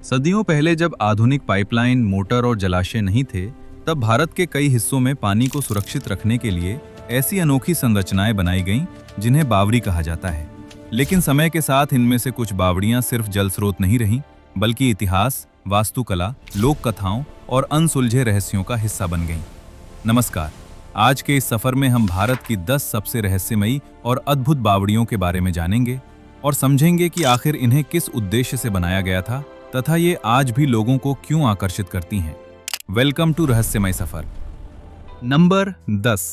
सदियों पहले जब आधुनिक पाइपलाइन, मोटर और जलाशय नहीं थे, तब भारत के कई हिस्सों में पानी को सुरक्षित रखने के लिए ऐसी अनोखी संरचनाएं बनाई गईं जिन्हें बावड़ी कहा जाता है। लेकिन समय के साथ इनमें से कुछ बावड़ियां सिर्फ जल स्रोत नहीं रहीं, बल्कि इतिहास, वास्तुकला, लोक कथाओं और अनसुलझे रहस्यों का हिस्सा बन गईं। नमस्कार, आज के इस सफर में हम भारत की 10 सबसे रहस्यमयी और अद्भुत बावड़ियों के बारे में जानेंगे और समझेंगे कि आखिर इन्हें किस उद्देश्य से बनाया गया था तथा ये आज भी लोगों को क्यों आकर्षित करती हैं। वेलकम टू रहस्यमय सफर। नंबर 10।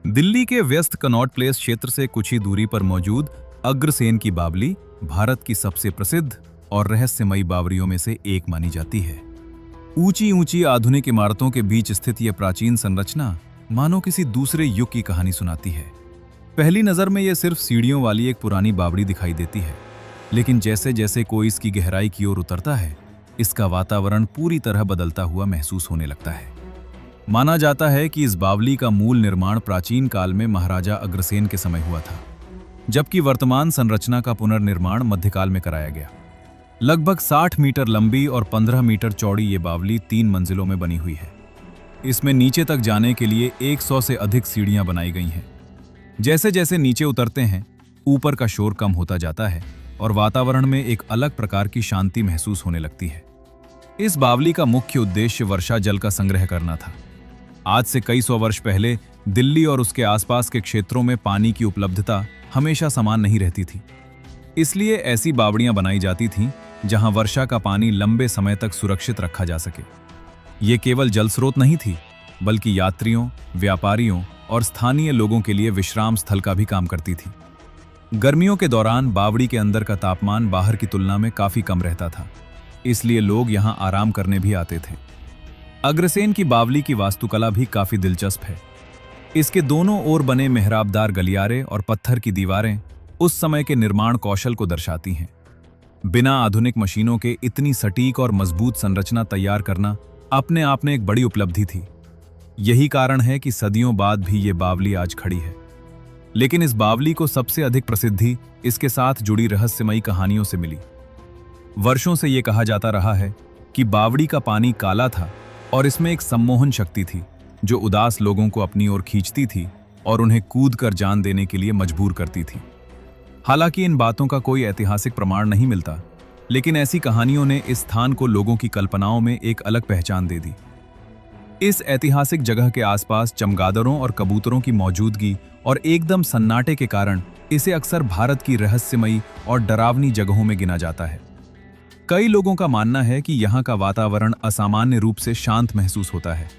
दिल्ली के व्यस्त कनॉट प्लेस क्षेत्र से कुछ ही दूरी पर मौजूद अग्रसेन की बावली भारत की सबसे प्रसिद्ध और रहस्यमयी बावड़ियों में से एक मानी जाती है। ऊंची ऊंची आधुनिक इमारतों के बीच स्थित यह प्राचीन संरचना मानो किसी दूसरे युग की कहानी सुनाती है। पहली नजर में यह सिर्फ सीढ़ियों वाली एक पुरानी बावड़ी दिखाई देती है, लेकिन जैसे जैसे कोई इसकी गहराई की ओर उतरता है, इसका वातावरण पूरी तरह बदलता हुआ महसूस होने लगता है। माना जाता है कि इस बावली का मूल निर्माण प्राचीन काल में महाराजा अग्रसेन के समय हुआ था, जबकि वर्तमान संरचना का पुनर्निर्माण मध्यकाल में कराया गया। लगभग 60 मीटर लंबी और 15 मीटर चौड़ी ये बावली 3 मंजिलों में बनी हुई है। इसमें नीचे तक जाने के लिए 100 से अधिक सीढ़ियां बनाई गई हैं। जैसे जैसे नीचे उतरते हैं, ऊपर का शोर कम होता जाता है और वातावरण में एक अलग प्रकार की शांति महसूस होने लगती है। इस बावली का मुख्य उद्देश्य वर्षा जल का संग्रह करना था। आज से कई सौ वर्ष पहले दिल्ली और उसके आसपास के क्षेत्रों में पानी की उपलब्धता हमेशा समान नहीं रहती थी। इसलिए ऐसी बावड़ियां बनाई जाती थीं जहां वर्षा का पानी लंबे समय तक सुरक्षित रखा जा सके। ये केवल जल स्रोत नहीं थी, बल्कि यात्रियों, व्यापारियों और स्थानीय लोगों के लिए विश्राम स्थल का भी काम करती थी। गर्मियों के दौरान बावड़ी के अंदर का तापमान बाहर की तुलना में काफी कम रहता था, इसलिए लोग यहां आराम करने भी आते थे। अग्रसेन की बावली की वास्तुकला भी काफी दिलचस्प है। इसके दोनों ओर बने मेहराबदार गलियारे और पत्थर की दीवारें उस समय के निर्माण कौशल को दर्शाती हैं। बिना आधुनिक मशीनों के इतनी सटीक और मजबूत संरचना तैयार करना अपने आप में एक बड़ी उपलब्धि थी। यही कारण है कि सदियों बाद भी ये बावली आज खड़ी है। लेकिन इस बावली को सबसे अधिक प्रसिद्धि इसके साथ जुड़ी रहस्यमयी कहानियों से मिली। वर्षों से ये कहा जाता रहा है कि बावड़ी का पानी काला था और इसमें एक सम्मोहन शक्ति थी जो उदास लोगों को अपनी ओर खींचती थी और उन्हें कूद कर जान देने के लिए मजबूर करती थी। हालांकि इन बातों का कोई ऐतिहासिक प्रमाण नहीं मिलता, लेकिन ऐसी कहानियों ने इस स्थान को लोगों की कल्पनाओं में एक अलग पहचान दे दी। इस ऐतिहासिक जगह के आसपास चमगादड़ों और कबूतरों की मौजूदगी और एकदम सन्नाटे के कारण इसे अक्सर भारत की रहस्यमयी और डरावनी जगहों में गिना जाता है। कई लोगों का मानना है कि यहाँ का वातावरण असामान्य रूप से शांत महसूस होता है।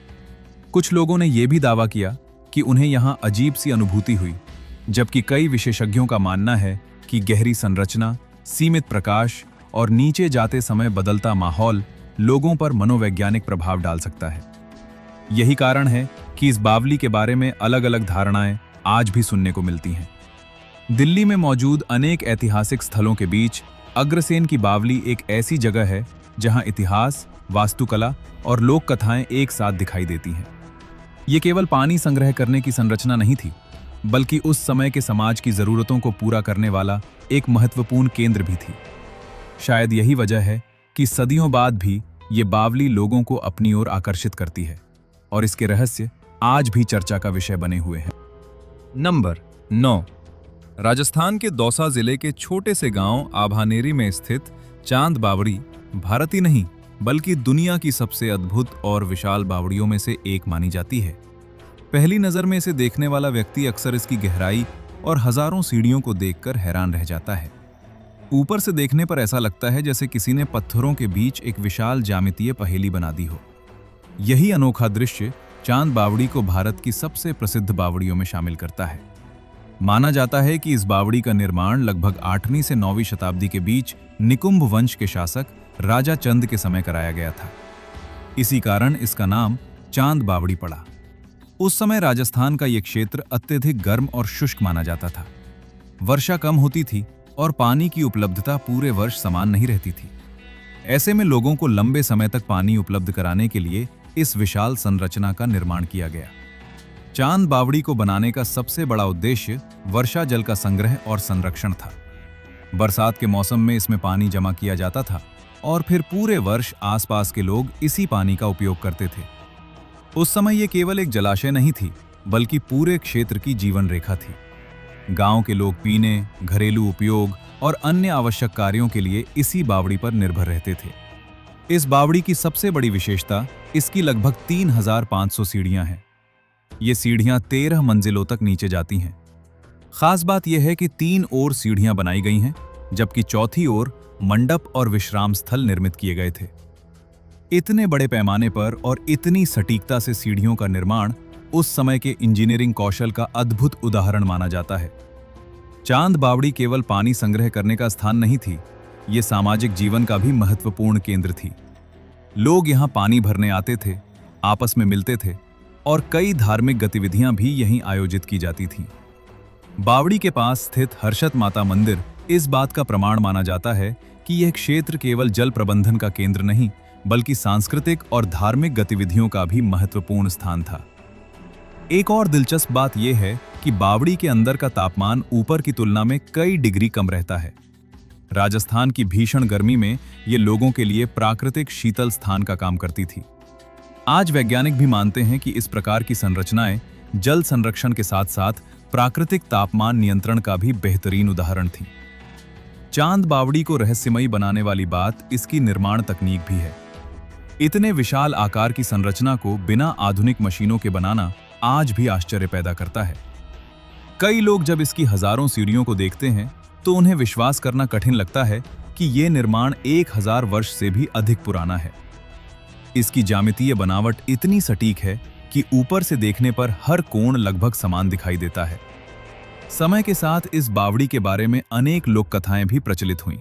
कुछ लोगों ने यह भी दावा किया कि उन्हें यहाँ अजीब सी अनुभूति हुई, जबकि कई विशेषज्ञों का मानना है कि गहरी संरचना, सीमित प्रकाश और नीचे जाते समय बदलता माहौल लोगों पर मनोवैज्ञानिक प्रभाव डाल सकता है। यही कारण है कि इस बावली के बारे में अलग अलग धारणाएं आज भी सुनने को मिलती हैं। दिल्ली में मौजूद अनेक ऐतिहासिक स्थलों के बीच अग्रसेन की बावली एक ऐसी जगह है जहां इतिहास, वास्तुकला और लोक कथाएं एक साथ दिखाई देती हैं। ये केवल पानी संग्रह करने की संरचना नहीं थी, बल्कि उस समय के समाज की जरूरतों को पूरा करने वाला एक महत्वपूर्ण केंद्र भी थी। शायद यही वजह है कि सदियों बाद भी ये बावली लोगों को अपनी ओर आकर्षित करती है और इसके रहस्य आज भी चर्चा का विषय बने हुए हैं। नंबर 9। राजस्थान के दौसा जिले के छोटे से गांव आभानेरी में स्थित चांद बावड़ी भारत ही नहीं बल्कि दुनिया की सबसे अद्भुत और विशाल बावड़ियों में से एक मानी जाती है। पहली नजर में इसे देखने वाला व्यक्ति अक्सर इसकी गहराई और हजारों सीढ़ियों को देखकर हैरान रह जाता है। ऊपर से देखने पर ऐसा लगता है जैसे किसी ने पत्थरों के बीच एक विशाल ज्यामितीय पहेली बना दी हो। यही अनोखा दृश्य चांद बावड़ी को भारत की सबसे प्रसिद्ध बावड़ियों में शामिल करता है। माना जाता है कि इस बावड़ी का निर्माण लगभग 8वीं से 9वीं शताब्दी के बीच निकुंभ वंश के शासक राजा चंद के समय कराया गया था। इसी कारण इसका नाम चांद बावड़ी पड़ा। उस समय राजस्थान का यह क्षेत्र अत्यधिक गर्म और शुष्क माना जाता था। वर्षा कम होती थी और पानी की उपलब्धता पूरे वर्ष समान नहीं रहती थी। ऐसे में लोगों को लंबे समय तक पानी उपलब्ध कराने के लिए इस विशाल संरचना का निर्माण किया गया। चांद बावड़ी को बनाने का सबसे बड़ा उद्देश्य वर्षा जल का संग्रह और संरक्षण था। बरसात के मौसम में इसमें पानी जमा किया जाता था और फिर पूरे वर्ष आसपास के लोग इसी पानी का उपयोग करते थे। उस समय ये केवल एक जलाशय नहीं थी, बल्कि पूरे क्षेत्र की जीवन रेखा थी। गांव के लोग पीने, घरेलू उपयोग और अन्य आवश्यक कार्यों के लिए इसी बावड़ी पर निर्भर रहते थे। इस बावड़ी की सबसे बड़ी विशेषता इसकी लगभग 3500 सीढ़ियां हैं। ये सीढ़ियां 13 मंजिलों तक नीचे जाती हैं। खास बात यह है कि 3 ओर सीढ़ियां बनाई गई हैं, जबकि चौथी ओर मंडप और विश्राम स्थल निर्मित किए गए थे। इतने बड़े पैमाने पर और इतनी सटीकता से सीढ़ियों का निर्माण उस समय के इंजीनियरिंग कौशल का अद्भुत उदाहरण माना जाता है। चांद बावड़ी केवल पानी संग्रह करने का स्थान नहीं थी, ये सामाजिक जीवन का भी महत्वपूर्ण केंद्र थी। लोग यहाँ पानी भरने आते थे, आपस में मिलते थे और कई धार्मिक गतिविधियां भी यहीं आयोजित की जाती थीं। बावड़ी के पास स्थित हर्षद माता मंदिर इस बात का प्रमाण माना जाता है कि यह क्षेत्र केवल जल प्रबंधन का केंद्र नहीं, बल्कि सांस्कृतिक और धार्मिक गतिविधियों का भी महत्वपूर्ण स्थान था। एक और दिलचस्प बात यह है कि बावड़ी के अंदर का तापमान ऊपर की तुलना में कई डिग्री कम रहता है। राजस्थान की भीषण गर्मी में ये लोगों के लिए प्राकृतिक शीतल स्थान का काम करती थी। आज वैज्ञानिक भी मानते हैं कि इस प्रकार की संरचनाएं जल संरक्षण के साथ साथ प्राकृतिक तापमान नियंत्रण का भी बेहतरीन उदाहरण थी। चांद बावड़ी को रहस्यमयी बनाने वाली बात इसकी निर्माण तकनीक भी है। इतने विशाल आकार की संरचना को बिना आधुनिक मशीनों के बनाना आज भी आश्चर्य पैदा करता है। कई लोग जब इसकी हजारों सीढ़ियों को देखते हैं तो उन्हें विश्वास करना कठिन लगता है कि यह निर्माण 1000 वर्ष से भी अधिक पुराना है। इसकी ज्यामितीय बनावट इतनी सटीक है कि ऊपर से देखने पर हर कोण लगभग समान दिखाई देता है। समय के साथ इस बावड़ी के बारे में अनेक लोक कथाएं भी प्रचलित हुईं।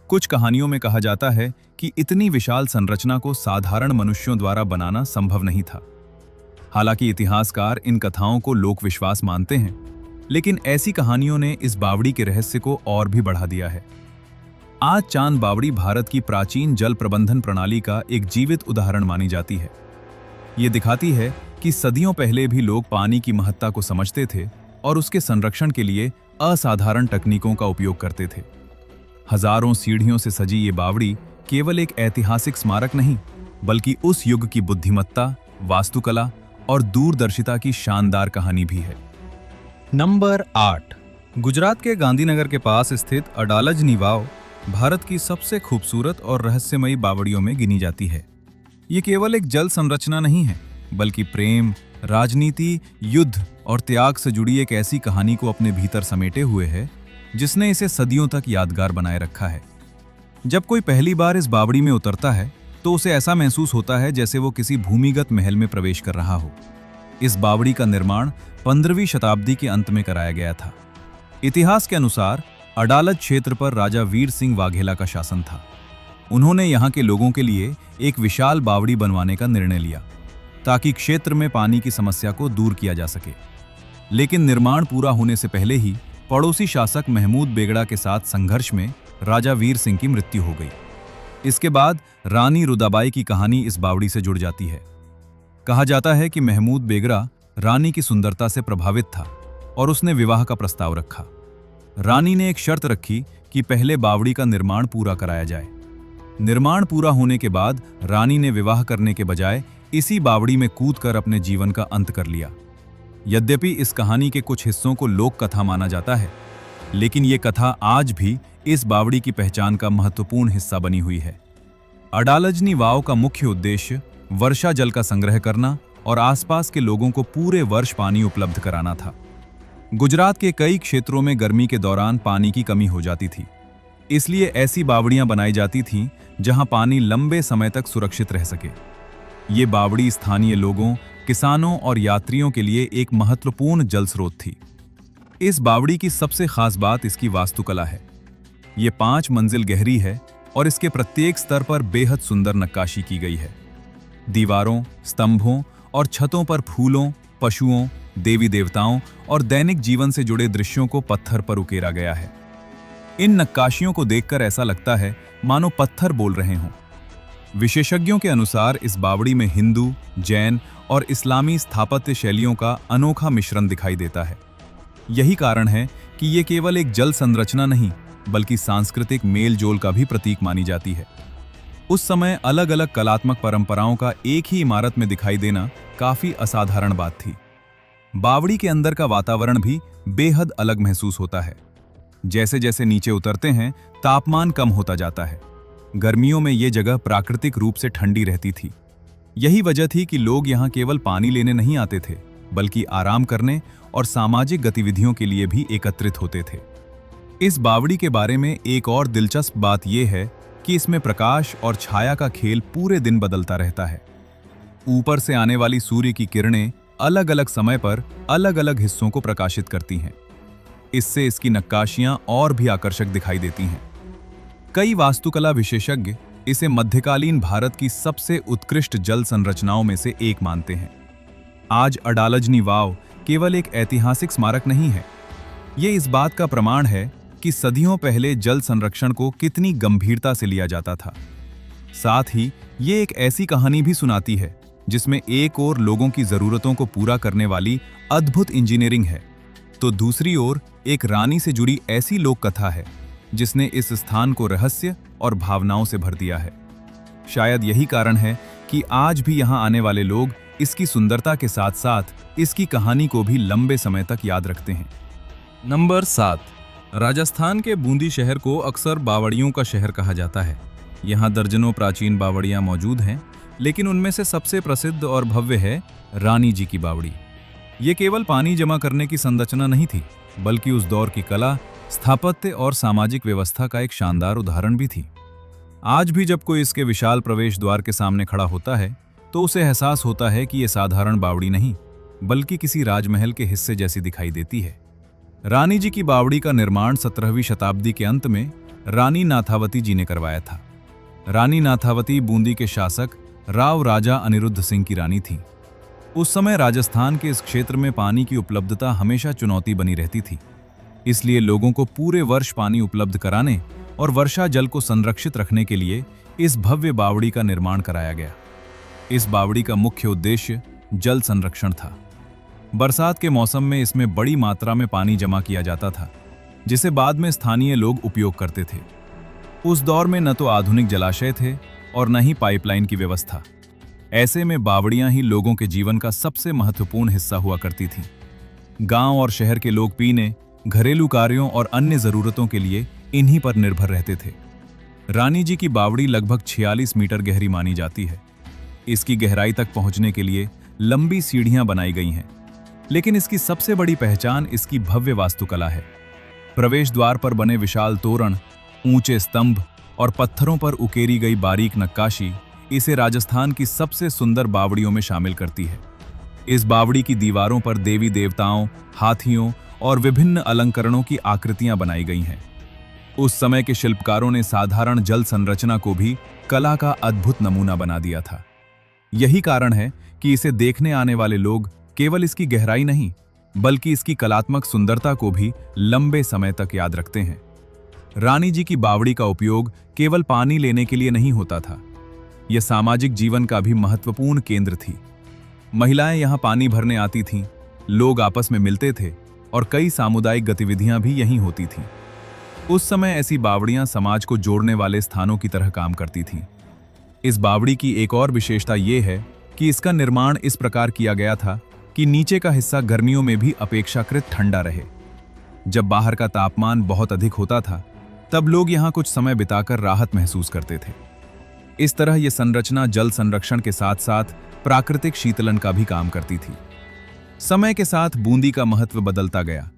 कुछ कहानियों में कहा जाता है कि इतनी विशाल संरचना को साधारण मनुष्यों द्वारा बनाना संभव नहीं था। हालांकि इतिहासकार इन कथाओं को लोक विश्वास मानते हैं, लेकिन ऐसी कहानियों ने इस बावड़ी के रहस्य को और भी बढ़ा दिया है। आज चांद बावड़ी भारत की प्राचीन जल प्रबंधन प्रणाली का एक जीवित उदाहरण मानी जाती है। ये दिखाती है कि सदियों पहले भी लोग पानी की महत्ता को समझते थे और उसके संरक्षण के लिए असाधारण तकनीकों का उपयोग करते थे। हजारों सीढ़ियों से सजी ये बावड़ी केवल एक ऐतिहासिक स्मारक नहीं, बल्कि उस युग की बुद्धिमत्ता, वास्तुकला और दूरदर्शिता की शानदार कहानी भी है। नंबर 8, गुजरात के गांधीनगर के पास स्थित अडालजनी वाव भारत की सबसे खूबसूरत और रहस्यमयी बावड़ियों में गिनी जाती है। ये केवल एक जल संरचना नहीं है, बल्कि प्रेम, राजनीति, युद्ध और त्याग से जुड़ी एक ऐसी कहानी को अपने भीतर समेटे हुए है जिसने इसे सदियों तक यादगार बनाए रखा है। जब कोई पहली बार इस बावड़ी में उतरता है तो उसे ऐसा महसूस होता है जैसे वो किसी भूमिगत महल में प्रवेश कर रहा हो। इस बावड़ी का निर्माण 15वीं शताब्दी के अंत में कराया गया था। इतिहास के अनुसार अडालज क्षेत्र पर राजा वीर सिंह वाघेला का शासन था। उन्होंने यहाँ के लोगों के लिए एक विशाल बावड़ी बनवाने का निर्णय लिया ताकि क्षेत्र में पानी की समस्या को दूर किया जा सके। लेकिन निर्माण पूरा होने से पहले ही पड़ोसी शासक महमूद बेगड़ा के साथ संघर्ष में राजा वीर सिंह की मृत्यु हो गई। इसके बाद रानी रुदाबाई की कहानी इस बावड़ी से जुड़ जाती है। कहा जाता है कि महमूद बेगड़ा रानी की सुंदरता से प्रभावित था और उसने विवाह का प्रस्ताव रखा। रानी ने एक शर्त रखी कि पहले बावड़ी का निर्माण पूरा कराया जाए। निर्माण पूरा होने के बाद रानी ने विवाह करने के बजाय इसी बावड़ी में कूदकर अपने जीवन का अंत कर लिया। यद्यपि इस कहानी के कुछ हिस्सों को लोक कथा माना जाता है, लेकिन ये कथा आज भी इस बावड़ी की पहचान का महत्वपूर्ण हिस्सा बनी हुई है। अडालजनी वाव का मुख्य उद्देश्य वर्षा जल का संग्रह करना और आसपास के लोगों को पूरे वर्ष पानी उपलब्ध कराना था। गुजरात के कई क्षेत्रों में गर्मी के दौरान पानी की कमी हो जाती थी, इसलिए ऐसी बावड़ियां बनाई जाती थीं जहां पानी लंबे समय तक सुरक्षित रह सके। ये बावड़ी स्थानीय लोगों, किसानों और यात्रियों के लिए एक महत्वपूर्ण जल स्रोत थी। इस बावड़ी की सबसे खास बात इसकी वास्तुकला है। ये 5 मंजिल गहरी है और इसके प्रत्येक स्तर पर बेहद सुंदर नक्काशी की गई है। दीवारों, स्तंभों और छतों पर फूलों, पशुओं, देवी देवताओं और दैनिक जीवन से जुड़े दृश्यों को पत्थर पर उकेरा गया है। इन नक्काशियों को देखकर ऐसा लगता है मानो पत्थर बोल रहे हों। विशेषज्ञों के अनुसार इस बावड़ी में हिंदू, जैन और इस्लामी स्थापत्य शैलियों का अनोखा मिश्रण दिखाई देता है। यही कारण है कि ये केवल एक जल संरचना नहीं, बल्कि सांस्कृतिक मेल जोल का भी प्रतीक मानी जाती है। उस समय अलग अलग कलात्मक परंपराओं का एक ही इमारत में दिखाई देना काफी असाधारण बात थी। बावड़ी के अंदर का वातावरण भी बेहद अलग महसूस होता है। जैसे जैसे नीचे उतरते हैं, तापमान कम होता जाता है। गर्मियों में ये जगह प्राकृतिक रूप से ठंडी रहती थी। यही वजह थी कि लोग यहाँ केवल पानी लेने नहीं आते थे, बल्कि आराम करने और सामाजिक गतिविधियों के लिए भी एकत्रित होते थे। इस बावड़ी के बारे में एक और दिलचस्प बात यह है कि इसमें प्रकाश और छाया का खेल पूरे दिन बदलता रहता है। ऊपर से आने वाली सूर्य की किरणें अलग अलग समय पर अलग अलग हिस्सों को प्रकाशित करती हैं। इससे इसकी नक्काशियां और भी आकर्षक दिखाई देती हैं। कई वास्तुकला विशेषज्ञ इसे मध्यकालीन भारत की सबसे उत्कृष्ट जल संरचनाओं में से एक मानते हैं। आज अडालजनी वाव केवल एक ऐतिहासिक स्मारक नहीं है, ये इस बात का प्रमाण है कि सदियों पहले जल संरक्षण को कितनी गंभीरता से लिया जाता था। साथ ही ये एक ऐसी कहानी भी सुनाती है जिसमें एक ओर लोगों की जरूरतों को पूरा करने वाली अद्भुत इंजीनियरिंग है, तो दूसरी ओर एक रानी से जुड़ी ऐसी लोक कथा है जिसने इस स्थान को रहस्य और भावनाओं से भर दिया है। शायद यही कारण है कि आज भी यहाँ आने वाले लोग इसकी सुंदरता के साथ साथ इसकी कहानी को भी लंबे समय तक याद रखते हैं। नंबर 7, राजस्थान के बूंदी शहर को अक्सर बावड़ियों का शहर कहा जाता है। यहाँ दर्जनों प्राचीन बावड़ियाँ मौजूद हैं, लेकिन उनमें से सबसे प्रसिद्ध और भव्य है रानी जी की बावड़ी। ये केवल पानी जमा करने की संरचना नहीं थी, बल्कि उस दौर की कला, स्थापत्य और सामाजिक व्यवस्था का एक शानदार उदाहरण भी थी। आज भी जब कोई इसके विशाल प्रवेश द्वार के सामने खड़ा होता है तो उसे एहसास होता है कि ये साधारण बावड़ी नहीं, बल्कि किसी राजमहल के हिस्से जैसी दिखाई देती है। रानी जी की बावड़ी का निर्माण 17वीं शताब्दी के अंत में रानी नाथावती जी ने करवाया था। रानी नाथावती बूंदी के शासक राव राजा अनिरुद्ध सिंह की रानी थी। उस समय राजस्थान के इस क्षेत्र में पानी की उपलब्धता हमेशा चुनौती बनी रहती थी, इसलिए लोगों को पूरे वर्ष पानी उपलब्ध कराने और वर्षा जल को संरक्षित रखने के लिए इस भव्य बावड़ी का निर्माण कराया गया। इस बावड़ी का मुख्य उद्देश्य जल संरक्षण था। बरसात के मौसम में इसमें बड़ी मात्रा में पानी जमा किया जाता था, जिसे बाद में स्थानीय लोग उपयोग करते थे। उस दौर में न तो आधुनिक जलाशय थे और न ही पाइपलाइन की व्यवस्था। ऐसे में बावड़ियां ही लोगों के जीवन का सबसे महत्वपूर्ण हिस्सा हुआ करती थीं। गांव और शहर के लोग पीने, घरेलू कार्यों और अन्य जरूरतों के लिए इन्हीं पर निर्भर रहते थे। रानी जी की बावड़ी लगभग 46 मीटर गहरी मानी जाती है। इसकी गहराई तक पहुंचने के लिए लंबी सीढ़ियां बनाई गई हैं, लेकिन इसकी सबसे बड़ी पहचान इसकी भव्य वास्तुकला है। प्रवेश द्वार पर बने विशाल तोरण, ऊंचे स्तंभ और पत्थरों पर उकेरी गई बारीक नक्काशी इसे राजस्थान की सबसे सुंदर बावड़ियों में शामिल करती है। इस बावड़ी की दीवारों पर देवी देवताओं, हाथियों और विभिन्न अलंकरणों की आकृतियां बनाई गई हैं। उस समय के शिल्पकारों ने साधारण जल संरचना को भी कला का अद्भुत नमूना बना दिया था। यही कारण है कि इसे देखने आने वाले लोग केवल इसकी गहराई नहीं, बल्कि इसकी कलात्मक सुंदरता को भी लंबे समय तक याद रखते हैं। रानी जी की बावड़ी का उपयोग केवल पानी लेने के लिए नहीं होता था, यह सामाजिक जीवन का भी महत्वपूर्ण केंद्र थी। महिलाएं यहां पानी भरने आती थीं, लोग आपस में मिलते थे और कई सामुदायिक गतिविधियां भी यहीं होती थीं। उस समय ऐसी बावड़ियां समाज को जोड़ने वाले स्थानों की तरह काम करती थीं। इस बावड़ी की एक और विशेषता यह है कि इसका निर्माण इस प्रकार किया गया था कि नीचे का हिस्सा गर्मियों में भी अपेक्षाकृत ठंडा रहे। जब बाहर का तापमान बहुत अधिक होता था, तब लोग यहाँ कुछ समय बिताकर राहत महसूस करते थे। इस तरह यह संरचना जल संरक्षण के साथ साथ प्राकृतिक शीतलन का भी काम करती थी। समय के साथ बूंदी का महत्व बदलता गया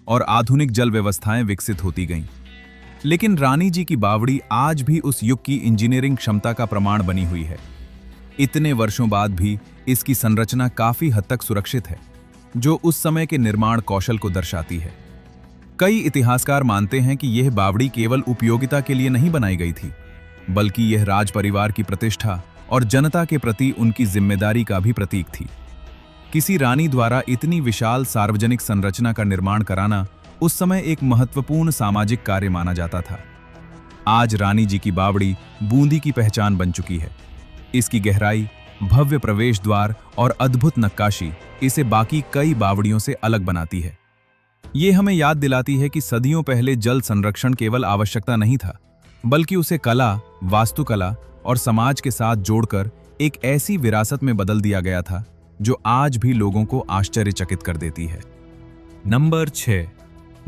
और आधुनिक जल व्यवस्थाएं विकसित होती गईं। लेकिन रानी जी की बावड़ी आज भी उस युग की इंजीनियरिंग क्षमता का प्रमाण बनी हुई है। इतने वर्षों बाद भी इसकी संरचना काफी हद तक सुरक्षित है, जो उस समय के निर्माण कौशल को दर्शाती है। कई इतिहासकार मानते हैं कि यह बावड़ी केवल उपयोगिता के लिए नहीं बनाई गई थी, बल्कि यह राज परिवार की प्रतिष्ठा और जनता के प्रति उनकी जिम्मेदारी का भी प्रतीक थी। किसी रानी द्वारा इतनी विशाल सार्वजनिक संरचना का निर्माण कराना उस समय एक महत्वपूर्ण सामाजिक कार्य माना जाता था। आज रानी जी की बावड़ी बूंदी की पहचान बन चुकी है। इसकी गहराई, भव्य प्रवेश द्वार और अद्भुत नक्काशी इसे बाकी कई बावड़ियों से अलग बनाती है। ये हमें याद दिलाती है कि सदियों पहले जल संरक्षण केवल आवश्यकता नहीं था, बल्कि उसे कला, वास्तुकला और समाज के साथ जोड़कर एक ऐसी विरासत में बदल दिया गया था जो आज भी लोगों को आश्चर्यचकित कर देती है। नंबर 6।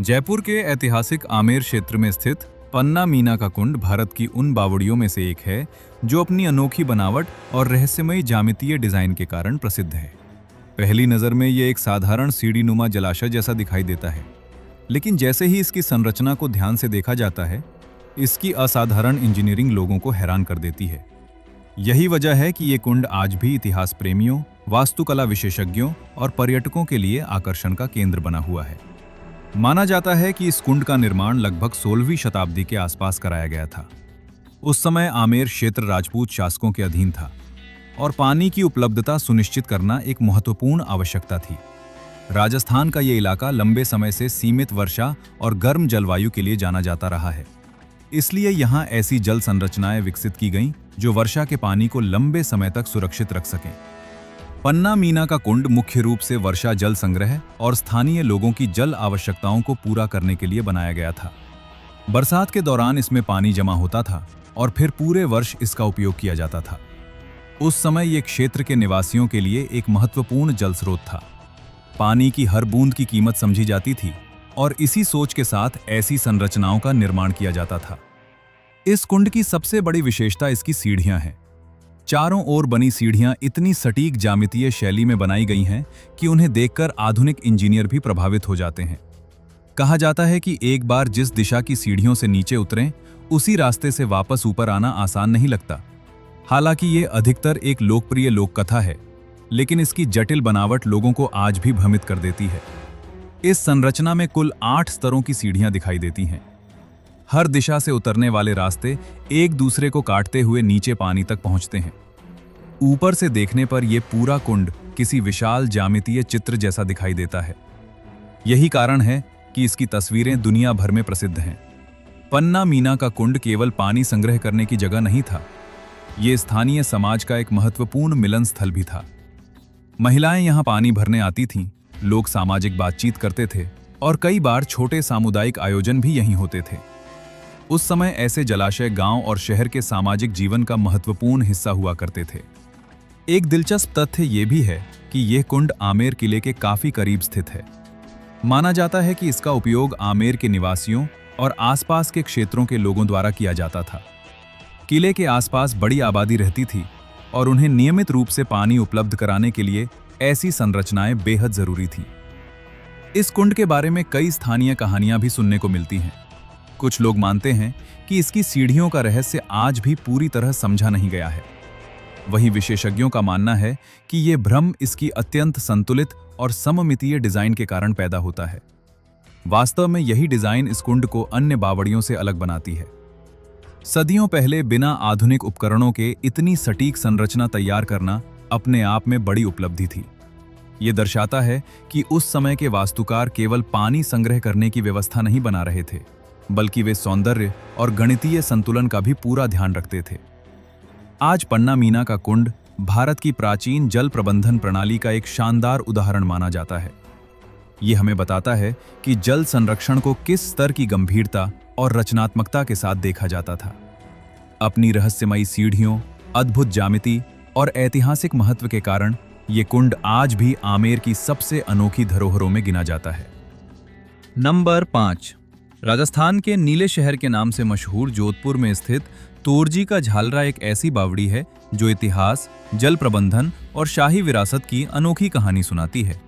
जयपुर के ऐतिहासिक आमेर क्षेत्र में स्थित पन्ना मीना का कुंड भारत की उन बावड़ियों में से एक है जो अपनी अनोखी बनावट और रहस्यमयी ज्यामितीय डिजाइन के कारण प्रसिद्ध है। पहली नज़र में ये एक साधारण सीढ़ी नुमा जलाशय जैसा दिखाई देता है, लेकिन जैसे ही इसकी संरचना को ध्यान से देखा जाता है, इसकी असाधारण इंजीनियरिंग लोगों को हैरान कर देती है। यही वजह है कि ये कुंड आज भी इतिहास प्रेमियों, वास्तुकला विशेषज्ञों और पर्यटकों के लिए आकर्षण का केंद्र बना हुआ है। माना जाता है कि इस कुंड का निर्माण लगभग 16वीं शताब्दी के आसपास कराया गया था। उस समय आमेर क्षेत्र राजपूत शासकों के अधीन था और पानी की उपलब्धता सुनिश्चित करना एक महत्वपूर्ण आवश्यकता थी। राजस्थान का ये इलाका लंबे समय से सीमित वर्षा और गर्म जलवायु के लिए जाना जाता रहा है, इसलिए यहाँ ऐसी जल संरचनाएं विकसित की गईं जो वर्षा के पानी को लंबे समय तक सुरक्षित रख सकें। पन्ना मीना का कुंड मुख्य रूप से वर्षा जल संग्रह और स्थानीय लोगों की जल आवश्यकताओं को पूरा करने के लिए बनाया गया था। बरसात के दौरान इसमें पानी जमा होता था और फिर पूरे वर्ष इसका उपयोग किया जाता था। उस समय ये क्षेत्र के निवासियों के लिए एक महत्वपूर्ण जल स्रोत था। पानी की हर बूंद की कीमत समझी जाती थी और इसी सोच के साथ ऐसी संरचनाओं का निर्माण किया जाता था। इस कुंड की सबसे बड़ी विशेषता इसकी सीढ़ियां हैं। चारों ओर बनी सीढ़ियां इतनी सटीक ज्यामितीय शैली में बनाई गई हैं कि उन्हें देखकर आधुनिक इंजीनियर भी प्रभावित हो जाते हैं। कहा जाता है कि एक बार जिस दिशा की सीढ़ियों से नीचे उतरें, उसी रास्ते से वापस ऊपर आना आसान नहीं लगता। हालांकि ये अधिकतर एक लोकप्रिय लोक कथा है, लेकिन इसकी जटिल बनावट लोगों को आज भी भ्रमित कर देती है। इस संरचना में कुल 8 स्तरों की सीढ़ियां दिखाई देती हैं। हर दिशा से उतरने वाले रास्ते एक दूसरे को काटते हुए नीचे पानी तक पहुंचते हैं। ऊपर से देखने पर यह पूरा कुंड किसी विशाल ज्यामितीय चित्र जैसा दिखाई देता है। यही कारण है कि इसकी तस्वीरें दुनिया भर में प्रसिद्ध हैं। पन्ना मीना का कुंड केवल पानी संग्रह करने की जगह नहीं था, ये स्थानीय समाज का एक महत्वपूर्ण मिलन स्थल भी था। महिलाएं यहां पानी भरने आती थीं, लोग सामाजिक बातचीत करते थे और कई बार छोटे सामुदायिक आयोजन भी यहीं होते थे। उस समय ऐसे जलाशय गांव और शहर के सामाजिक जीवन का महत्वपूर्ण हिस्सा हुआ करते थे। एक दिलचस्प तथ्य यह भी है कि यह कुंड आमेर किले के काफी करीब स्थित है। माना जाता है कि इसका उपयोग आमेर के निवासियों और आसपास के क्षेत्रों के लोगों द्वारा किया जाता था। किले के आसपास बड़ी आबादी रहती थी और उन्हें नियमित रूप से पानी उपलब्ध कराने के लिए ऐसी संरचनाएं बेहद जरूरी थी। इस कुंड के बारे में कई स्थानीय कहानियां भी सुनने को मिलती हैं। कुछ लोग मानते हैं कि इसकी सीढ़ियों का रहस्य आज भी पूरी तरह समझा नहीं गया है। वहीं विशेषज्ञों का मानना है कि ये भ्रम इसकी अत्यंत संतुलित और सममितीय डिजाइन के कारण पैदा होता है। वास्तव में यही डिजाइन इस कुंड को अन्य बावड़ियों से अलग बनाती है। सदियों पहले बिना आधुनिक उपकरणों के इतनी सटीक संरचना तैयार करना अपने आप में बड़ी उपलब्धि थी। ये दर्शाता है कि उस समय के वास्तुकार केवल पानी संग्रह करने की व्यवस्था नहीं बना रहे थे, बल्कि वे सौंदर्य और गणितीय संतुलन का भी पूरा ध्यान रखते थे। आज पन्ना मीना का कुंड भारत की प्राचीन जल प्रबंधन प्रणाली का एक शानदार उदाहरण माना जाता है। ये हमें बताता है कि जल संरक्षण को किस स्तर की गंभीरता और रचनात्मकता के साथ देखा जाता था। अपनी रहस्यमयी सीढ़ियों, अद्भुत ज्यामिति और ऐतिहासिक महत्व के कारण ये कुंड आज भी आमेर की सबसे अनोखी धरोहरों में गिना जाता है। नंबर 5। राजस्थान के नीले शहर के नाम से मशहूर जोधपुर में स्थित तोरजी का झालरा एक ऐसी बावड़ी है जो इतिहास, जल प्रबंधन और शाही विरासत की अनोखी कहानी सुनाती है।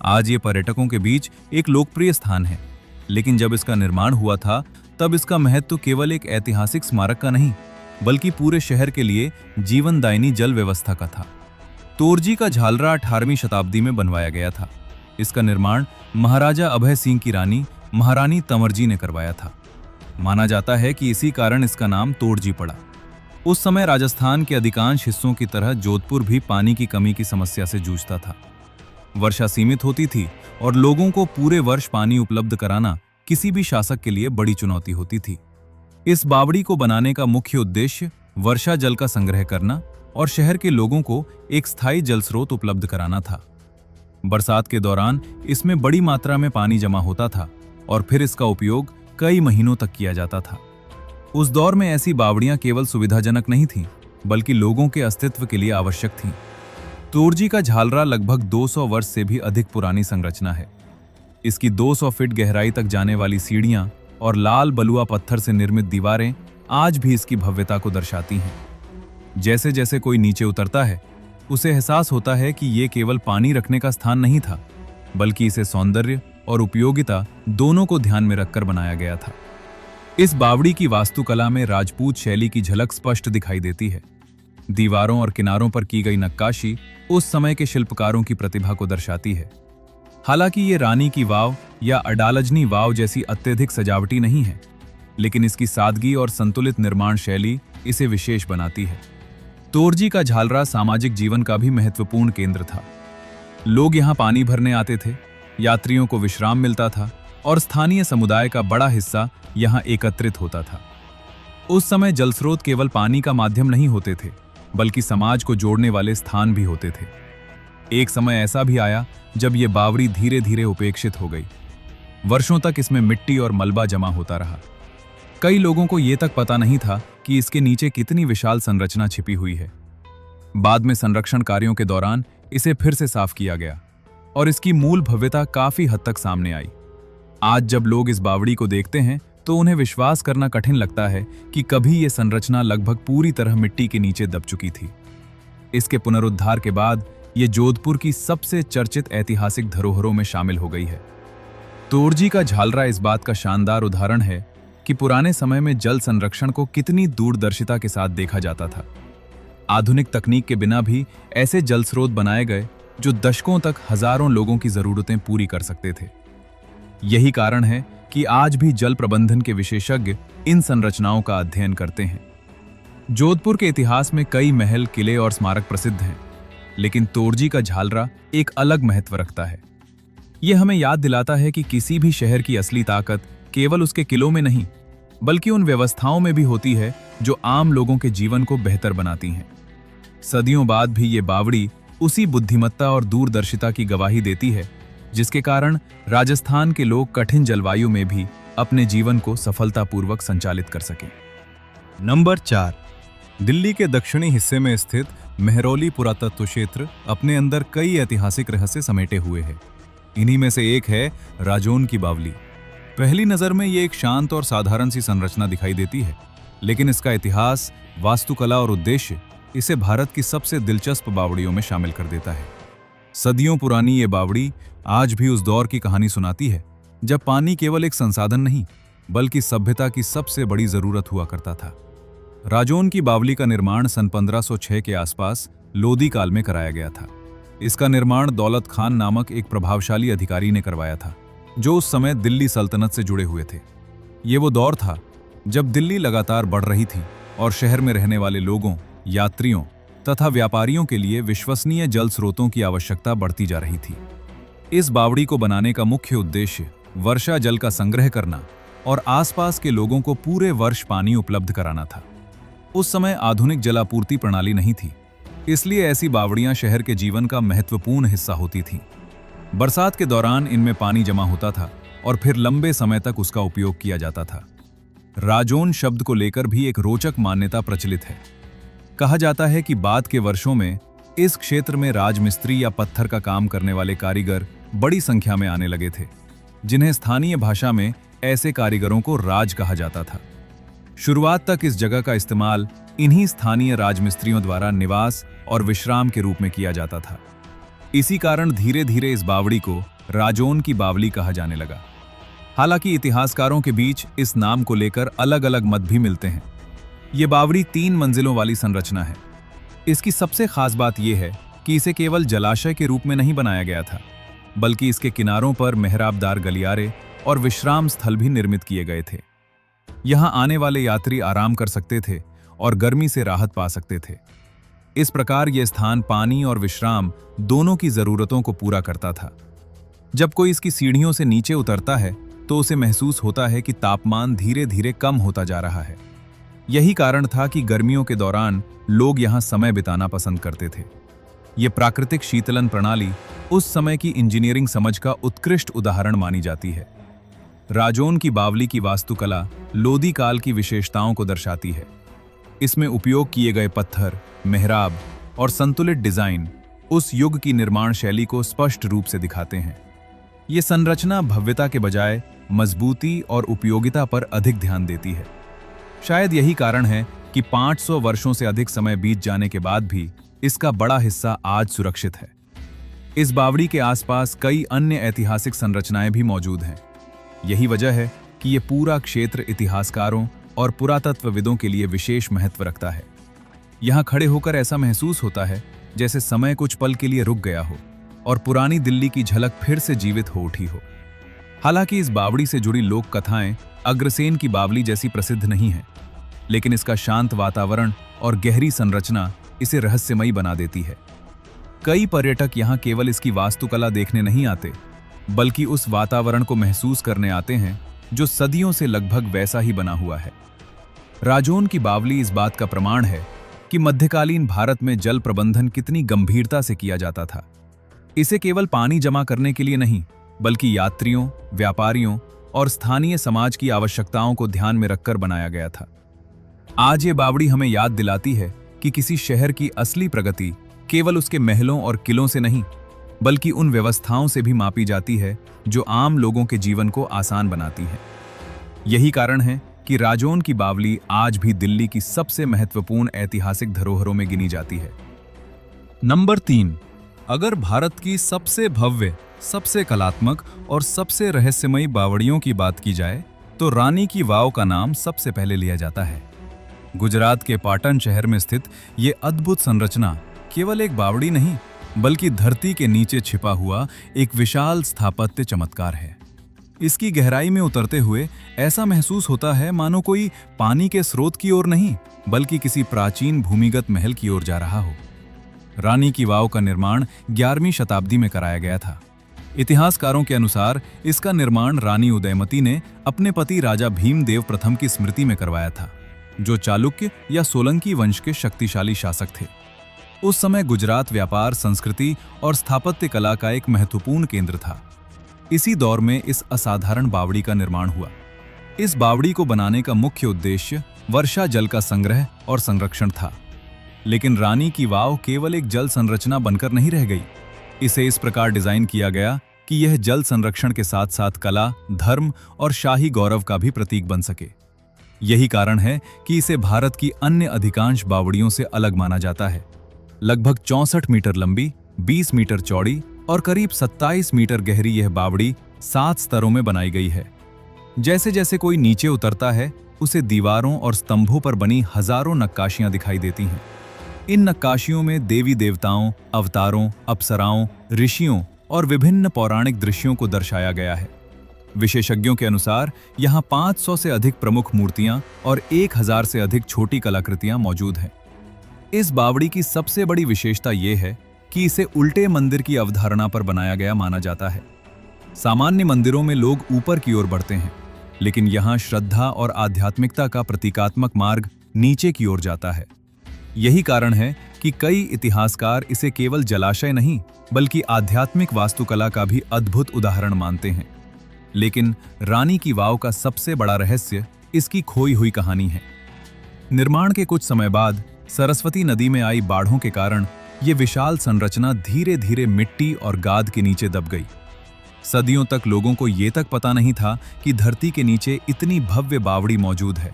आज ये पर्यटकों के बीच एक लोकप्रिय स्थान है, लेकिन जब इसका निर्माण हुआ था तब इसका महत्व केवल एक ऐतिहासिक स्मारक का नहीं, बल्कि पूरे शहर के लिए जीवनदायिनी जल व्यवस्था का था। तोरजी का झालरा 18वीं शताब्दी में बनवाया गया था। इसका निर्माण महाराजा अभय सिंह की रानी महारानी तंवरजी ने करवाया था। माना जाता है कि इसी कारण इसका नाम तोरजी पड़ा। उस समय राजस्थान के अधिकांश हिस्सों की तरह जोधपुर भी पानी की कमी की समस्या से जूझता था। वर्षा सीमित होती थी और लोगों को पूरे वर्ष पानी उपलब्ध कराना किसी भी शासक के लिए बड़ी चुनौती होती थी। इस बावड़ी को बनाने का मुख्य उद्देश्य वर्षा जल का संग्रह करना और शहर के लोगों को एक स्थायी जल स्रोत उपलब्ध कराना था। बरसात के दौरान इसमें बड़ी मात्रा में पानी जमा होता था और फिर इसका उपयोग कई महीनों तक किया जाता था। उस दौर में ऐसी बावड़ियां केवल सुविधाजनक नहीं थीं, बल्कि लोगों के अस्तित्व के लिए आवश्यक थीं। तोरजी का झालरा लगभग 200 वर्ष से भी अधिक पुरानी संरचना है। इसकी 200 फीट गहराई तक जाने वाली सीढ़ियां और लाल बलुआ पत्थर से निर्मित दीवारें आज भी इसकी भव्यता को दर्शाती हैं। जैसे जैसे कोई नीचे उतरता है, उसे एहसास होता है कि ये केवल पानी रखने का स्थान नहीं था, बल्कि इसे सौंदर्य और उपयोगिता दोनों को ध्यान में रखकर बनाया गया था। इस बावड़ी की वास्तुकला में राजपूत शैली की झलक स्पष्ट दिखाई देती है। दीवारों और किनारों पर की गई नक्काशी उस समय के शिल्पकारों की प्रतिभा को दर्शाती है। हालांकि ये रानी की वाव या अडालजनी वाव जैसी अत्यधिक सजावटी नहीं है, लेकिन इसकी सादगी और संतुलित निर्माण शैली इसे विशेष बनाती है। तोरजी का झालरा सामाजिक जीवन का भी महत्वपूर्ण केंद्र था। लोग यहाँ पानी भरने आते थे, यात्रियों को विश्राम मिलता था और स्थानीय समुदाय का बड़ा हिस्सा यहाँ एकत्रित होता था। उस समय जलस्रोत केवल पानी का माध्यम नहीं होते थे, बल्कि समाज को जोड़ने वाले स्थान भी होते थे। एक समय ऐसा भी आया जब ये बावड़ी धीरे धीरे उपेक्षित हो गई। वर्षों तक इसमें मिट्टी और मलबा जमा होता रहा। कई लोगों को ये तक पता नहीं था कि इसके नीचे कितनी विशाल संरचना छिपी हुई है। बाद में संरक्षण कार्यों के दौरान इसे फिर से साफ किया गया और इसकी मूल भव्यता काफी हद तक सामने आई। आज जब लोग इस बावड़ी को देखते हैं तो उन्हें विश्वास करना कठिन लगता है कि कभी ये संरचना लगभग पूरी तरह मिट्टी के नीचे दब चुकी थी। इसके पुनरुद्धार के बाद ये जोधपुर की सबसे चर्चित ऐतिहासिक धरोहरों में शामिल हो गई है। तोरजी का झालरा इस बात का शानदार उदाहरण है कि पुराने समय में जल संरक्षण को कितनी दूरदर्शिता के साथ देखा जाता था। आधुनिक तकनीक के बिना भी ऐसे जल स्रोत बनाए गए जो दशकों तक हजारों लोगों की जरूरतें पूरी कर सकते थे। यही कारण है कि आज भी जल प्रबंधन के विशेषज्ञ इन संरचनाओं का अध्ययन करते हैं। जोधपुर के इतिहास में कई महल, किले और स्मारक प्रसिद्ध हैं, लेकिन तोरजी का झालरा एक अलग महत्व रखता है। यह हमें याद दिलाता है कि किसी भी शहर की असली ताकत केवल उसके किलों में नहीं, बल्कि उन व्यवस्थाओं में भी होती है जो आम लोगों के जीवन को बेहतर बनाती हैं। सदियों बाद भी ये बावड़ी उसी बुद्धिमत्ता और दूरदर्शिता की गवाही देती है, जिसके कारण राजस्थान के लोग कठिन जलवायु में भी अपने जीवन को सफलतापूर्वक संचालित कर सकें। नंबर 4, दिल्ली के दक्षिणी हिस्से में स्थित मेहरौली पुरातत्व क्षेत्र अपने अंदर कई ऐतिहासिक रहस्य समेटे हुए है। इन्हीं में से एक है राजौन की बावली। पहली नजर में ये एक शांत और साधारण सी संरचना दिखाई देती है, लेकिन इसका इतिहास, वास्तुकला और उद्देश्य इसे भारत की सबसे दिलचस्प बावड़ियों में शामिल कर देता है। सदियों पुरानी ये बावड़ी आज भी उस दौर की कहानी सुनाती है जब पानी केवल एक संसाधन नहीं, बल्कि सभ्यता की सबसे बड़ी जरूरत हुआ करता था। राजौन की बावली का निर्माण सन 1506 के आसपास लोदी काल में कराया गया था। इसका निर्माण दौलत खान नामक एक प्रभावशाली अधिकारी ने करवाया था, जो उस समय दिल्ली सल्तनत से जुड़े हुए थे। ये वो दौर था जब दिल्ली लगातार बढ़ रही थी और शहर में रहने वाले लोगों, यात्रियों तथा व्यापारियों के लिए विश्वसनीय जल स्रोतों की आवश्यकता बढ़ती जा रही थी। इस बावड़ी को बनाने का मुख्य उद्देश्य वर्षा जल का संग्रह करना और आसपास के लोगों को पूरे वर्ष पानी उपलब्ध कराना था। उस समय आधुनिक जलापूर्ति प्रणाली नहीं थी, इसलिए ऐसी बावड़ियां शहर के जीवन का महत्वपूर्ण हिस्सा होती थीं। बरसात के दौरान इनमें पानी जमा होता था और फिर लंबे समय तक उसका उपयोग किया जाता था। राजौन शब्द को लेकर भी एक रोचक मान्यता प्रचलित है। कहा जाता है कि बाद के वर्षों में इस क्षेत्र में राजमिस्त्री या पत्थर का काम करने वाले कारीगर बड़ी संख्या में आने लगे थे, जिन्हें स्थानीय भाषा में ऐसे कारीगरों को राज कहा जाता था। शुरुआत तक इस जगह का इस्तेमाल इन्हीं स्थानीय राजमिस्त्रियों द्वारा निवास और विश्राम के रूप में किया जाता था। इसी कारण धीरे धीरे इस बावड़ी को राजौन की बावली कहा जाने लगा। हालांकि इतिहासकारों के बीच इस नाम को लेकर अलग अलग मत भी मिलते हैं। ये बावड़ी 3 मंजिलों वाली संरचना है। इसकी सबसे खास बात यह है कि इसे केवल जलाशय के रूप में नहीं बनाया गया था, बल्कि इसके किनारों पर मेहराबदार गलियारे और विश्राम स्थल भी निर्मित किए गए थे। यहाँ आने वाले यात्री आराम कर सकते थे और गर्मी से राहत पा सकते थे। इस प्रकार यह स्थान पानी और विश्राम दोनों की जरूरतों को पूरा करता था। जब कोई इसकी सीढ़ियों से नीचे उतरता है तो उसे महसूस होता है कि तापमान धीरे धीरे कम होता जा रहा है। यही कारण था कि गर्मियों के दौरान लोग यहाँ समय बिताना पसंद करते थे। ये प्राकृतिक शीतलन प्रणाली उस समय की इंजीनियरिंग समझ का उत्कृष्ट उदाहरण मानी जाती है। राजौन की बावली की वास्तुकला लोदी काल की विशेषताओं को दर्शाती है। इसमें उपयोग किए गए पत्थर, मेहराब और संतुलित डिजाइन उस युग की निर्माण शैली को स्पष्ट रूप से दिखाते हैं। ये संरचना भव्यता के बजाय मजबूती और उपयोगिता पर अधिक ध्यान देती है। शायद यही कारण है कि 500 वर्षों से अधिक समय बीत जाने के बाद भी इसका बड़ा हिस्सा आज सुरक्षित है। इस बावड़ी के आसपास कई अन्य ऐतिहासिक संरचनाएं भी मौजूद हैं। यही वजह है कि ये पूरा क्षेत्र इतिहासकारों और पुरातत्वविदों के लिए विशेष महत्व रखता है। यहाँ खड़े होकर ऐसा महसूस होता है जैसे समय कुछ पल के लिए रुक गया हो और पुरानी दिल्ली की झलक फिर से जीवित हो उठी हो। हालांकि इस बावड़ी से जुड़ी लोक कथाएं अग्रसेन की बावली जैसी प्रसिद्ध नहीं है, लेकिन इसका शांत वातावरण और गहरी संरचना इसे रहस्यमयी बना देती है। कई पर्यटक यहाँ केवल इसकी वास्तुकला देखने नहीं आते, बल्कि उस वातावरण को महसूस करने आते हैं जो सदियों से लगभग वैसा ही बना हुआ है। राजौन की बावली इस बात का प्रमाण है कि मध्यकालीन भारत में जल प्रबंधन कितनी गंभीरता से किया जाता था। इसे केवल पानी जमा करने के लिए नहीं, बल्कि यात्रियों, व्यापारियों और स्थानीय समाज की आवश्यकताओं को ध्यान में रखकर बनाया गया था। आज ये बावड़ी हमें याद दिलाती है कि किसी शहर की असली प्रगति केवल उसके महलों और किलों से नहीं, बल्कि उन व्यवस्थाओं से भी मापी जाती है जो आम लोगों के जीवन को आसान बनाती हैं। यही कारण है कि राजौन की बावली आज भी दिल्ली की सबसे महत्वपूर्ण ऐतिहासिक धरोहरों में गिनी जाती है। नंबर 3, अगर भारत की सबसे भव्य, सबसे कलात्मक और सबसे रहस्यमयी बावड़ियों की बात की जाए तो रानी की वाव का नाम सबसे पहले लिया जाता है। गुजरात के पाटन शहर में स्थित ये अद्भुत संरचना केवल एक बावड़ी नहीं, बल्कि धरती के नीचे छिपा हुआ एक विशाल स्थापत्य चमत्कार है। इसकी गहराई में उतरते हुए ऐसा महसूस होता है मानो कोई पानी के स्रोत की ओर नहीं, बल्कि किसी प्राचीन भूमिगत महल की ओर जा रहा हो। रानी की वाव का निर्माण 11वीं शताब्दी में कराया गया था। इतिहासकारों के अनुसार इसका निर्माण रानी उदयमती ने अपने पति राजा भीमदेव प्रथम की स्मृति में करवाया था, जो चालुक्य या सोलंकी वंश के शक्तिशाली शासक थे। उस समय गुजरात व्यापार, संस्कृति और स्थापत्य कला का एक महत्वपूर्ण केंद्र था। इसी दौर में इस असाधारण बावड़ी का निर्माण हुआ। इस बावड़ी को बनाने का मुख्य उद्देश्य वर्षा जल का संग्रह और संरक्षण था। लेकिन रानी की वाव केवल एक जल संरचना बनकर नहीं रह गई। इसे इस प्रकार डिजाइन किया गया कि यह जल संरक्षण के साथ साथ कला, धर्म और शाही गौरव का भी प्रतीक बन सके। यही कारण है कि इसे भारत की अन्य अधिकांश बावड़ियों से अलग माना जाता है। लगभग 64 मीटर लंबी, 20 मीटर चौड़ी और करीब 27 मीटर गहरी यह बावड़ी 7 स्तरों में बनाई गई है। जैसे जैसे कोई नीचे उतरता है, उसे दीवारों और स्तंभों पर बनी हजारों नक्काशियां दिखाई देती हैं। इन नक्काशियों में देवी देवताओं, अवतारों, अप्सराओं, ऋषियों और विभिन्न पौराणिक दृश्यों को दर्शाया गया है। विशेषज्ञों के अनुसार यहाँ 500 से अधिक प्रमुख मूर्तियां और 1000 से अधिक छोटी कलाकृतियां मौजूद हैं। इस बावड़ी की सबसे बड़ी विशेषता यह है कि इसे उल्टे मंदिर की अवधारणा पर बनाया गया माना जाता है। सामान्य मंदिरों में लोग ऊपर की ओर बढ़ते हैं, लेकिन यहाँ श्रद्धा और आध्यात्मिकता का प्रतीकात्मक मार्ग नीचे की ओर जाता है। यही कारण है कि कई इतिहासकार इसे केवल जलाशय नहीं, बल्कि आध्यात्मिक वास्तुकला का भी अद्भुत उदाहरण मानते हैं। लेकिन रानी की वाव का सबसे बड़ा रहस्य इसकी खोई हुई कहानी है। निर्माण के कुछ समय बाद सरस्वती नदी में आई बाढ़ों के कारण ये विशाल संरचना धीरे धीरे मिट्टी और गाद के नीचे दब गई। सदियों तक लोगों को ये तक पता नहीं था कि धरती के नीचे इतनी भव्य बावड़ी मौजूद है।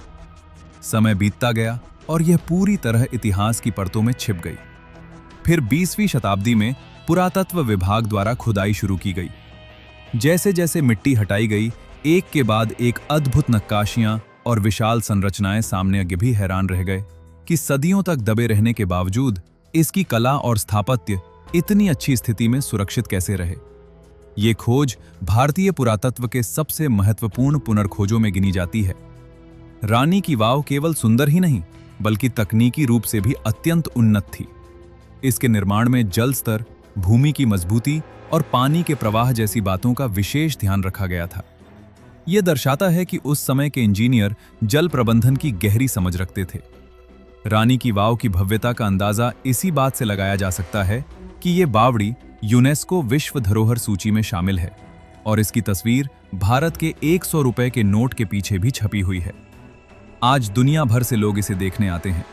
समय बीतता गया और यह पूरी तरह इतिहास की परतों में छिप गई। फिर 20वीं शताब्दी में पुरातत्व विभाग द्वारा खुदाई शुरू की गई। जैसे जैसे मिट्टी हटाई गई, एक के बाद एक अद्भुत नक्काशियां और विशाल संरचनाएं सामने आगे भी हैरान रह गए कि सदियों तक दबे रहने के बावजूद इसकी कला और स्थापत्य इतनी अच्छी स्थिति में सुरक्षित कैसे रहे। ये खोज भारतीय पुरातत्व के सबसे महत्वपूर्ण पुनर्खोजों में गिनी जाती है। रानी की वाव केवल सुंदर ही नहीं, बल्कि तकनीकी रूप से भी अत्यंत उन्नत थी। इसके निर्माण में जल स्तर, भूमि की मजबूती और पानी के प्रवाह जैसी बातों का विशेष ध्यान रखा गया था। यह दर्शाता है कि उस समय के इंजीनियर जल प्रबंधन की गहरी समझ रखते थे। रानी की वाव की भव्यता का अंदाजा इसी बात से लगाया जा सकता है कि ये बावड़ी यूनेस्को विश्व धरोहर सूची में शामिल है और इसकी तस्वीर भारत के 100 रुपए के नोट के पीछे भी छपी हुई है। आज दुनिया भर से लोग इसे देखने आते हैं।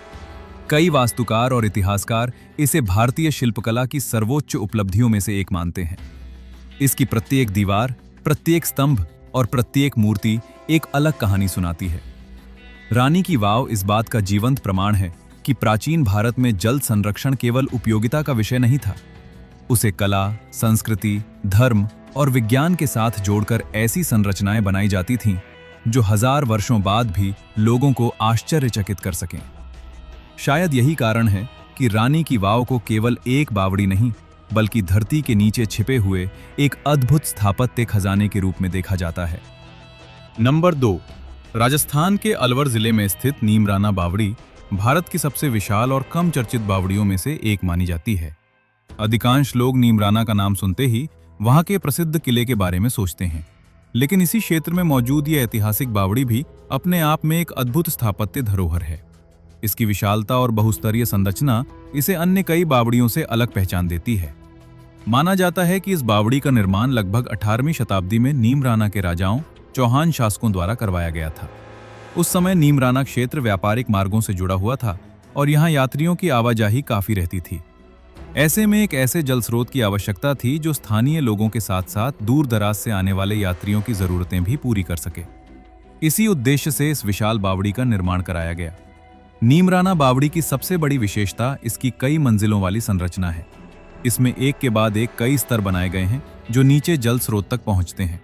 कई वास्तुकार और इतिहासकार इसे भारतीय शिल्पकला की सर्वोच्च उपलब्धियों में से एक मानते हैं। इसकी प्रत्येक दीवार, प्रत्येक स्तंभ और प्रत्येक मूर्ति एक अलग कहानी सुनाती है। रानी की वाव इस बात का जीवंत प्रमाण है कि प्राचीन भारत में जल संरक्षण केवल उपयोगिता का विषय नहीं था। उसे कला, संस्कृति, धर्म और विज्ञान के साथ जोड़कर ऐसी संरचनाएं बनाई जाती थीं जो हजार वर्षों बाद भी लोगों को आश्चर्यचकित कर सकें। शायद यही कारण है कि रानी की वाव को केवल एक बावड़ी नहीं, बल्कि धरती के नीचे छिपे हुए एक अद्भुत स्थापत्य खजाने के रूप में देखा जाता है। नंबर 2, राजस्थान के अलवर जिले में स्थित नीमराना बावड़ी भारत की सबसे विशाल और कम चर्चित बावड़ियों में से एक मानी जाती है। अधिकांश लोग नीमराना का नाम सुनते ही वहां के प्रसिद्ध किले के बारे में सोचते हैं, लेकिन इसी क्षेत्र में मौजूद यह ऐतिहासिक बावड़ी भी अपने आप में एक अद्भुत स्थापत्य धरोहर है। इसकी विशालता और बहुस्तरीय संरचना इसे अन्य कई बावड़ियों से अलग पहचान देती है। माना जाता है कि इस बावड़ी का निर्माण लगभग 18वीं शताब्दी में नीमराना के राजाओं, चौहान शासकों द्वारा करवाया गया था। उस समय नीमराना क्षेत्र व्यापारिक मार्गों से जुड़ा हुआ था और यहाँ यात्रियों की आवाजाही काफी रहती थी। ऐसे में एक ऐसे जल स्रोत की आवश्यकता थी जो स्थानीय लोगों के साथ साथ दूर दराज से आने वाले यात्रियों की जरूरतें भी पूरी कर सके। इसी उद्देश्य से इस विशाल बावड़ी का निर्माण कराया गया। नीमराना बावड़ी की सबसे बड़ी विशेषता इसकी कई मंजिलों वाली संरचना है। इसमें एक के बाद एक कई स्तर बनाए गए हैं जो नीचे जल स्रोत तक पहुंचते हैं।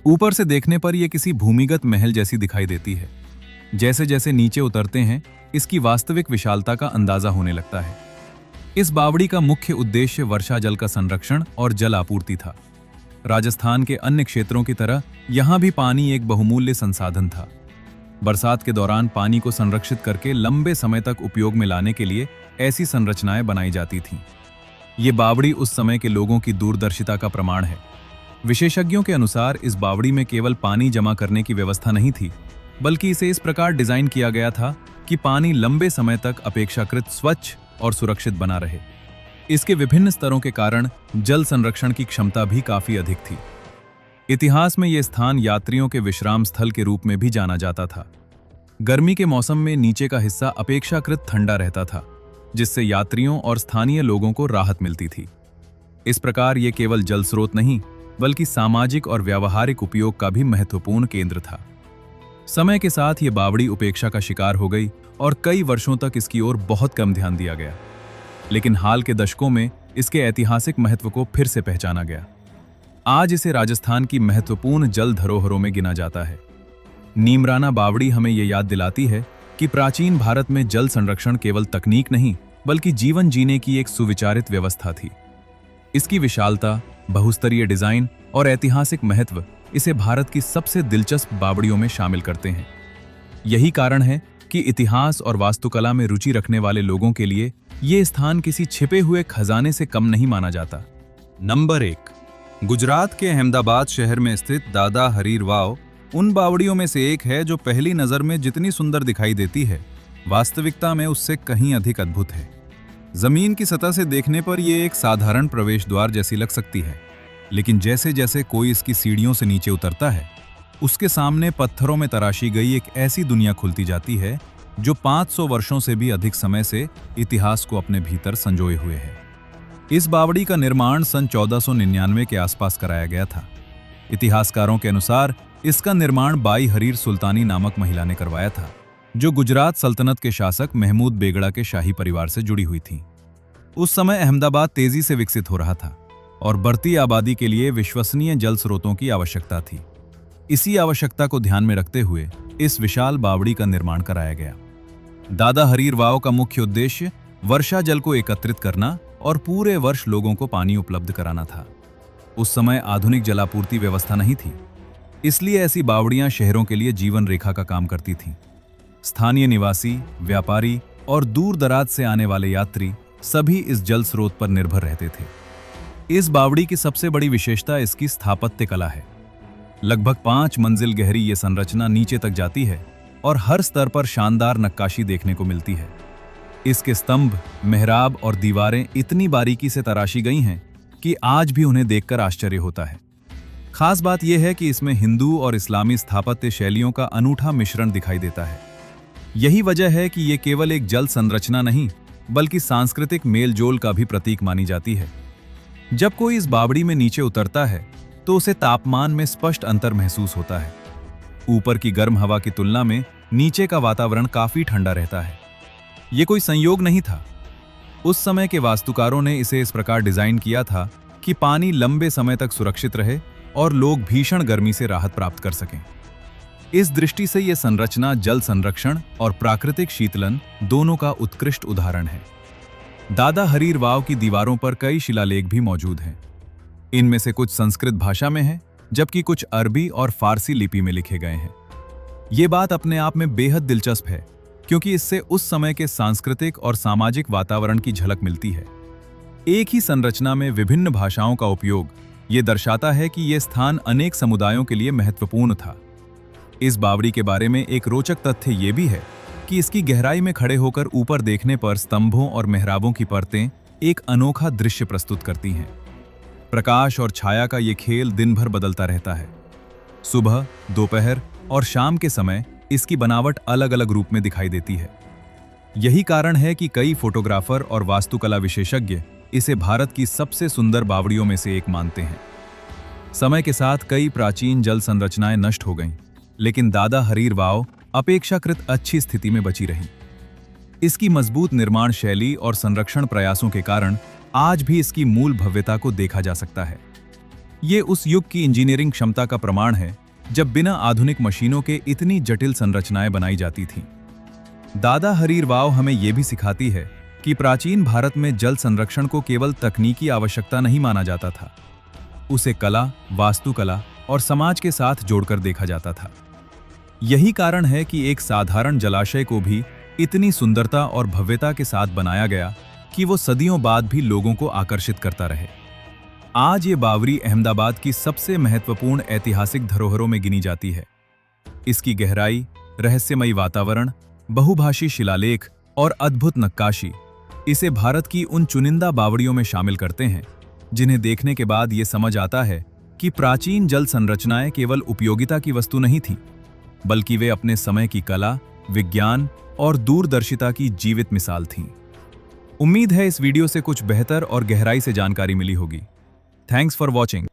ऊपर से देखने पर यह किसी भूमिगत महल जैसी दिखाई देती है। जैसे जैसे नीचे उतरते हैं, इसकी वास्तविक विशालता का अंदाजा होने लगता है। इस बावड़ी का मुख्य उद्देश्य वर्षा जल का संरक्षण और जल आपूर्ति था। राजस्थान के अन्य क्षेत्रों की तरह यहां भी पानी एक बहुमूल्य संसाधन था। बरसात के दौरान पानी को संरक्षित करके लंबे समय तक उपयोग में लाने के लिए ऐसी संरचनाएं बनाई जाती थीं। ये बावड़ी उस समय के लोगों की दूरदर्शिता का प्रमाण है। विशेषज्ञों के अनुसार इस बावड़ी में केवल पानी जमा करने की व्यवस्था नहीं थी, बल्कि इसे इस प्रकार डिजाइन किया गया था कि पानी लंबे समय तक अपेक्षाकृत स्वच्छ और सुरक्षित बना रहे। इसके विभिन्न स्तरों के कारण जल संरक्षण की क्षमता भी काफी अधिक थी। इतिहास में यह स्थान यात्रियों के विश्राम स्थल के रूप में भी जाना जाता था। गर्मी के मौसम में नीचे का हिस्सा अपेक्षाकृत ठंडा रहता था, जिससे यात्रियों और स्थानीय लोगों को राहत मिलती थी। इस प्रकार यह केवल जल स्रोत नहीं, बल्कि सामाजिक और व्यावहारिक उपयोग का भी महत्वपूर्ण केंद्र था। समय के साथ ये बावड़ी उपेक्षा का शिकार हो गई और कई वर्षों तक इसकी ओर बहुत कम ध्यान दिया गया। लेकिन हाल के दशकों में इसके ऐतिहासिक महत्व को फिर से पहचाना गया। आज इसे राजस्थान की महत्वपूर्ण जल धरोहरों में गिना जाता है। नीमराना बावड़ी हमें ये याद दिलाती है कि प्राचीन भारत में जल संरक्षण केवल तकनीक नहीं, बल्कि जीवन जीने की एक सुविचारित व्यवस्था थी। इसकी विशालता, बहुस्तरीय डिजाइन और ऐतिहासिक महत्व इसे भारत की सबसे दिलचस्प बावड़ियों में शामिल करते हैं। यही कारण है कि इतिहास और वास्तुकला में रुचि रखने वाले लोगों के लिए ये स्थान किसी छिपे हुए खजाने से कम नहीं माना जाता। नंबर 1, गुजरात के अहमदाबाद शहर में स्थित दादा हरीर वाव उन बावड़ियों में से एक है जो पहली नजर में जितनी सुंदर दिखाई देती है, वास्तविकता में उससे कहीं अधिक अद्भुत है। जमीन की सतह से देखने पर यह एक साधारण प्रवेश द्वार जैसी लग सकती है, लेकिन जैसे जैसे कोई इसकी सीढ़ियों से नीचे उतरता है, उसके सामने पत्थरों में तराशी गई एक ऐसी दुनिया खुलती जाती है जो 500 वर्षों से भी अधिक समय से इतिहास को अपने भीतर संजोए हुए है। इस बावड़ी का निर्माण सन 1499 के आसपास कराया गया था। इतिहासकारों के अनुसार इसका निर्माण बाई हरीर सुल्तानी नामक महिला ने करवाया था, जो गुजरात सल्तनत के शासक महमूद बेगड़ा के शाही परिवार से जुड़ी हुई थी। उस समय अहमदाबाद तेजी से विकसित हो रहा था और बढ़ती आबादी के लिए विश्वसनीय जल स्रोतों की आवश्यकता थी। इसी आवश्यकता को ध्यान में रखते हुए इस विशाल बावड़ी का निर्माण कराया गया। दादा हरीर वाव का मुख्य उद्देश्य वर्षा जल को एकत्रित करना और पूरे वर्ष लोगों को पानी उपलब्ध कराना था। उस समय आधुनिक जलापूर्ति व्यवस्था नहीं थी, इसलिए ऐसी बावड़ियां शहरों के लिए जीवन रेखा का काम करती थीं। स्थानीय निवासी, व्यापारी और दूर दराज से आने वाले यात्री सभी इस जल स्रोत पर निर्भर रहते थे। इस बावड़ी की सबसे बड़ी विशेषता इसकी स्थापत्य कला है। लगभग 5 मंजिल गहरी ये संरचना नीचे तक जाती है और हर स्तर पर शानदार नक्काशी देखने को मिलती है। इसके स्तंभ, मेहराब और दीवारें इतनी बारीकी से तराशी गई हैं कि आज भी उन्हें देखकर आश्चर्य होता है। खास बात यह है कि इसमें हिंदू और इस्लामी स्थापत्य शैलियों का अनूठा मिश्रण दिखाई देता है। यही वजह है कि ये केवल एक जल संरचना नहीं बल्कि सांस्कृतिक मेलजोल का भी प्रतीक मानी जाती है। जब कोई इस बावड़ी में नीचे उतरता है तो उसे तापमान में स्पष्ट अंतर महसूस होता है। ऊपर की गर्म हवा की तुलना में नीचे का वातावरण काफी ठंडा रहता है। ये कोई संयोग नहीं था। उस समय के वास्तुकारों ने इसे इस प्रकार डिजाइन किया था कि पानी लंबे समय तक सुरक्षित रहे और लोग भीषण गर्मी से राहत प्राप्त कर सकें। इस दृष्टि से यह संरचना जल संरक्षण और प्राकृतिक शीतलन दोनों का उत्कृष्ट उदाहरण है। दादा हरीर वाव की दीवारों पर कई शिलालेख भी मौजूद हैं। इनमें से कुछ संस्कृत भाषा में हैं, जबकि कुछ अरबी और फारसी लिपि में लिखे गए हैं। ये बात अपने आप में बेहद दिलचस्प है, क्योंकि इससे उस समय के सांस्कृतिक और सामाजिक वातावरण की झलक मिलती है। एक ही संरचना में विभिन्न भाषाओं का उपयोग ये दर्शाता है कि यह स्थान अनेक समुदायों के लिए महत्वपूर्ण था। इस बावड़ी के बारे में एक रोचक तथ्य ये भी है कि इसकी गहराई में खड़े होकर ऊपर देखने पर स्तंभों और मेहराबों की परतें एक अनोखा दृश्य प्रस्तुत करती हैं। प्रकाश और छाया का ये खेल दिन भर बदलता रहता है। सुबह, दोपहर और शाम के समय इसकी बनावट अलग अलग रूप में दिखाई देती है। यही कारण है कि कई फोटोग्राफर और वास्तुकला विशेषज्ञ इसे भारत की सबसे सुंदर बावड़ियों में से एक मानते हैं। समय के साथ कई प्राचीन जल संरचनाएं नष्ट हो गईं, लेकिन दादा हरीर वाव अपेक्षाकृत अच्छी स्थिति में बची रही। इसकी मजबूत निर्माण शैली और संरक्षण प्रयासों के कारण आज भी इसकी मूल भव्यता को देखा जा सकता है। ये उस युग की इंजीनियरिंग क्षमता का प्रमाण है जब बिना आधुनिक मशीनों के इतनी जटिल संरचनाएं बनाई जाती थीं। दादा हरीर वाव हमें यह भी सिखाती है कि प्राचीन भारत में जल संरक्षण को केवल तकनीकी आवश्यकता नहीं माना जाता था, उसे कला, वास्तुकला और समाज के साथ जोड़कर देखा जाता था। यही कारण है कि एक साधारण जलाशय को भी इतनी सुंदरता और भव्यता के साथ बनाया गया कि वो सदियों बाद भी लोगों को आकर्षित करता रहे। आज ये बावड़ी अहमदाबाद की सबसे महत्वपूर्ण ऐतिहासिक धरोहरों में गिनी जाती है। इसकी गहराई, रहस्यमयी वातावरण, बहुभाषी शिलालेख और अद्भुत नक्काशी इसे भारत की उन चुनिंदा बावड़ियों में शामिल करते हैं जिन्हें देखने के बाद ये समझ आता है कि प्राचीन जल संरचनाएं केवल उपयोगिता की वस्तु नहीं थीं, बल्कि वे अपने समय की कला, विज्ञान और दूरदर्शिता की जीवित मिसाल थीं। उम्मीद है इस वीडियो से कुछ बेहतर और गहराई से जानकारी मिली होगी। Thanks for watching.